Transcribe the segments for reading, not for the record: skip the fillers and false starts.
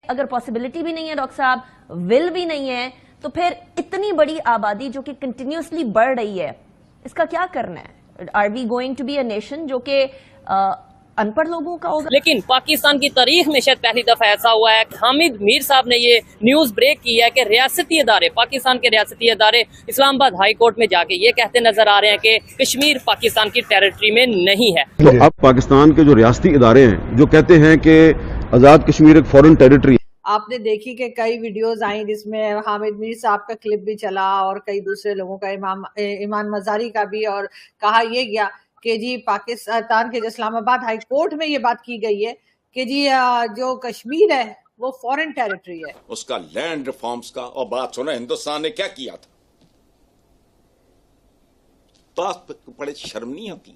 اگر پاسبلٹی بھی نہیں ہے ڈاکٹر صاحب, ول بھی نہیں ہے, تو پھر اتنی بڑی آبادی جو کہ کنٹینیوسلی بڑھ رہی ہے, اس کا کیا کرنا ہے؟ Are we going to be a nation جو کہ ان پڑھ لوگوں کا ہوگا؟ لیکن پاکستان کی تاریخ میں شاید پہلی دفعہ ایسا ہوا ہے کہ حامد میر صاحب نے یہ نیوز بریک کی ہے کہ ریاستی ادارے, پاکستان کے ریاستی ادارے اسلام آباد ہائی کورٹ میں جا کے یہ کہتے نظر آ رہے ہیں کہ کشمیر پاکستان کی ٹیریٹری میں نہیں ہے. تو اب پاکستان کے جو ریاستی ادارے ہیں جو کہتے ہیں کہ آزاد کشمیر ایک فورن ٹیریٹری. آپ نے دیکھی کہ کئی ویڈیوز آئیں جس میں حامد میر صاحب کا کلپ بھی چلا اور کئی دوسرے لوگوں کا, ایمان مزاری کا بھی, اور کہا یہ گیا کہ جی پاکستان کے جو اسلام آباد ہائی کورٹ میں یہ بات کی گئی ہے کہ جی جو کشمیر ہے وہ فورن ٹیریٹری ہے. اس کا لینڈ ریفارمز کا, اور بات سنا ہندوستان نے کیا کیا تھا, بات بڑے شرم نہیں آتی.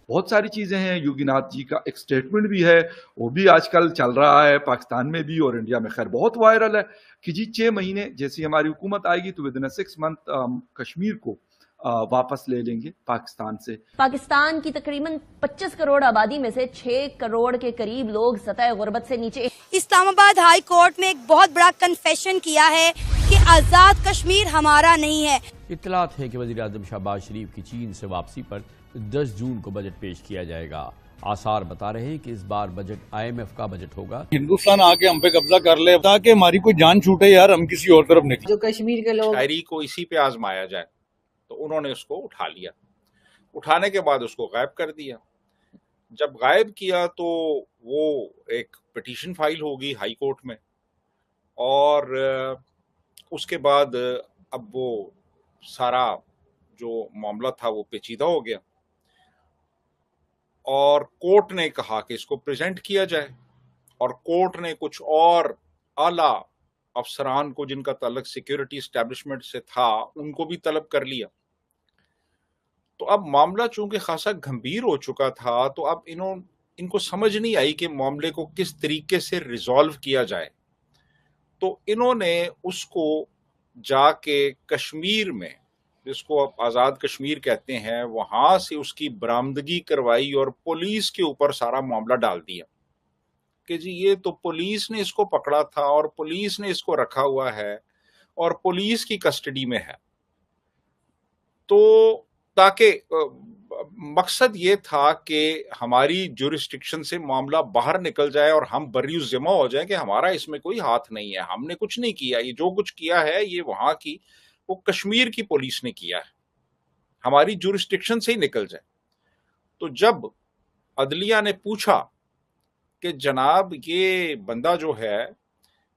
بہت ساری چیزیں ہیں. یوگی ناتھ جی کا ایک سٹیٹمنٹ بھی ہے, وہ بھی آج کل چل رہا ہے پاکستان میں بھی اور انڈیا میں, خیر بہت وائرل ہے کہ جی 6 مہینے جیسی ہماری حکومت آئے گی تو ودن 6 منتھ کشمیر کو واپس لے لیں گے پاکستان سے. پاکستان کی تقریباً 25 کروڑ آبادی میں سے 6 کروڑ کے قریب لوگ سطح غربت سے نیچے. اسلام آباد ہائی کورٹ میں ایک بہت بڑا کنفیشن کیا ہے کہ آزاد کشمیر ہمارا نہیں ہے. اطلاعات ہے کہ وزیر اعظم شہباز شریف کی چین سے واپسی پر 10 جون کو بجٹ پیش کیا جائے گا. آثار بتا رہے ہیں کہ اس بار بجٹ IMF کا بجٹ ہوگا. ہندوستان آ کے ہم پہ قبضہ کر لے تاکہ ہماری کوئی جان چھوٹے یار, ہم کسی اور طرف نکلیں. جو کشمیر کے لوگ شاعری کو اسی پہ آزمایا جائے تو انہوں نے اس کو اٹھا لیا, اٹھانے کے بعد اس کو غائب کر دیا. جب غائب کیا تو وہ ایک پٹیشن فائل ہوگی ہائی کورٹ میں, اور اس کے بعد اب وہ سارا جو معاملہ تھا وہ پیچیدہ ہو گیا, اور کورٹ نے کہا کہ اس کو پریزنٹ کیا جائے, اور کورٹ نے کچھ اور اعلیٰ افسران کو جن کا تعلق سیکیورٹی اسٹیبلشمنٹ سے تھا ان کو بھی طلب کر لیا. تو اب معاملہ چونکہ خاصا گھمبیر ہو چکا تھا تو اب ان کو سمجھ نہیں آئی کہ معاملے کو کس طریقے سے ریزالو کیا جائے. تو انہوں نے اس کو جا کے کشمیر میں, جس کو اب آزاد کشمیر کہتے ہیں, وہاں سے اس کی برآمدگی کروائی اور پولیس کے اوپر سارا معاملہ ڈال دیا کہ جی یہ تو پولیس نے اس کو پکڑا تھا اور پولیس نے اس کو رکھا ہوا ہے اور پولیس کی کسٹڈی میں ہے. تو تاکہ مقصد یہ تھا کہ ہماری جورسڈکشن سے معاملہ باہر نکل جائے اور ہم بری الذمہ ہو جائیں کہ ہمارا اس میں کوئی ہاتھ نہیں ہے, ہم نے کچھ نہیں کیا, یہ جو کچھ کیا ہے یہ وہاں کی وہ کشمیر کی پولیس نے کیا ہے, ہماری جورسڈکشن سے ہی نکل جائے. تو جب عدلیہ نے پوچھا کہ جناب یہ بندہ جو ہے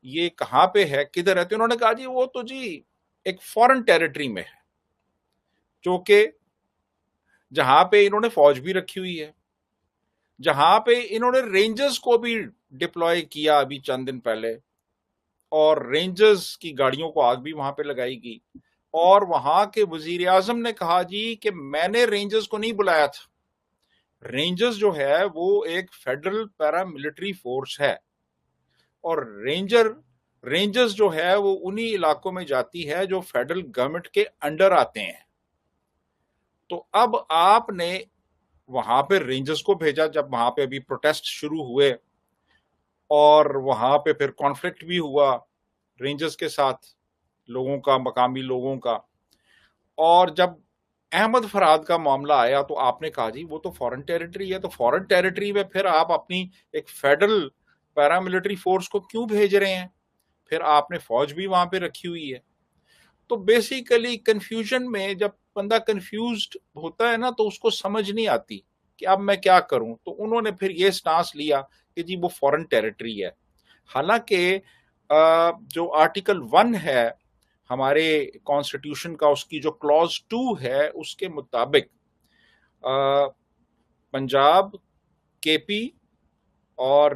یہ کہاں پہ ہے, کدھر ہے, تو انہوں نے کہا جی وہ تو جی ایک فورن ٹیریٹری میں ہے, جو کہ جہاں پہ انہوں نے فوج بھی رکھی ہوئی ہے, جہاں پہ انہوں نے رینجرز کو بھی ڈپلوائے کیا ابھی چند دن پہلے, اور رینجرز کی گاڑیوں کو آگ بھی وہاں پہ لگائی گئی, اور وہاں کے وزیر اعظم نے کہا جی کہ میں نے رینجرز کو نہیں بلایا تھا. رینجرز جو ہے وہ ایک فیڈرل پیرا ملٹری فورس ہے, اور رینجرز جو ہے وہ انہی علاقوں میں جاتی ہے جو فیڈرل گورنمنٹ کے انڈر آتے ہیں. تو اب آپ نے وہاں پہ رینجرز کو بھیجا جب وہاں پہ ابھی پروٹیسٹ شروع ہوئے, اور وہاں پہ پھر کانفلکٹ بھی ہوا رینجرز کے ساتھ, لوگوں کا, مقامی لوگوں کا. اور جب احمد فرحاد کا معاملہ آیا تو آپ نے کہا جی وہ تو فورن ٹیریٹری ہے, تو فورن ٹیریٹری میں پھر آپ اپنی ایک فیڈرل پیراملٹری فورس کو کیوں بھیج رہے ہیں, پھر آپ نے فوج بھی وہاں پہ رکھی ہوئی ہے. تو بیسیکلی کنفیوژن میں جب بندہ کنفیوزڈ ہوتا ہے نا تو اس کو سمجھ نہیں آتی کہ اب میں کیا کروں. تو انہوں نے پھر یہ سٹانس لیا کہ جی وہ فورن ٹیریٹری ہے, حالانکہ جو آرٹیکل 1 ہے ہمارے کانسٹیٹیوشن کا, اس کی جو کلوز 2 ہے, اس کے مطابق پنجاب, کے پی اور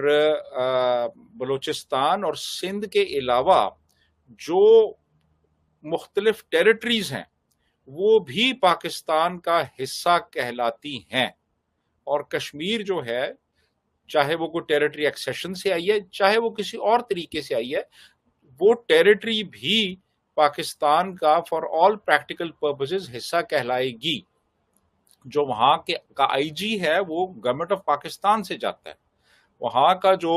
بلوچستان اور سندھ کے علاوہ جو مختلف ٹیریٹریز ہیں وہ بھی پاکستان کا حصہ کہلاتی ہیں. اور کشمیر جو ہے چاہے وہ کوئی ٹیریٹری ایکسیشن سے آئی ہے چاہے وہ کسی اور طریقے سے آئی ہے, وہ ٹیریٹری بھی پاکستان کا فار آل پریکٹیکل پرپسز حصہ کہلائے گی. جو وہاں کا آئی جی ہے وہ گورنمنٹ آف پاکستان سے جاتا ہے, وہاں کا جو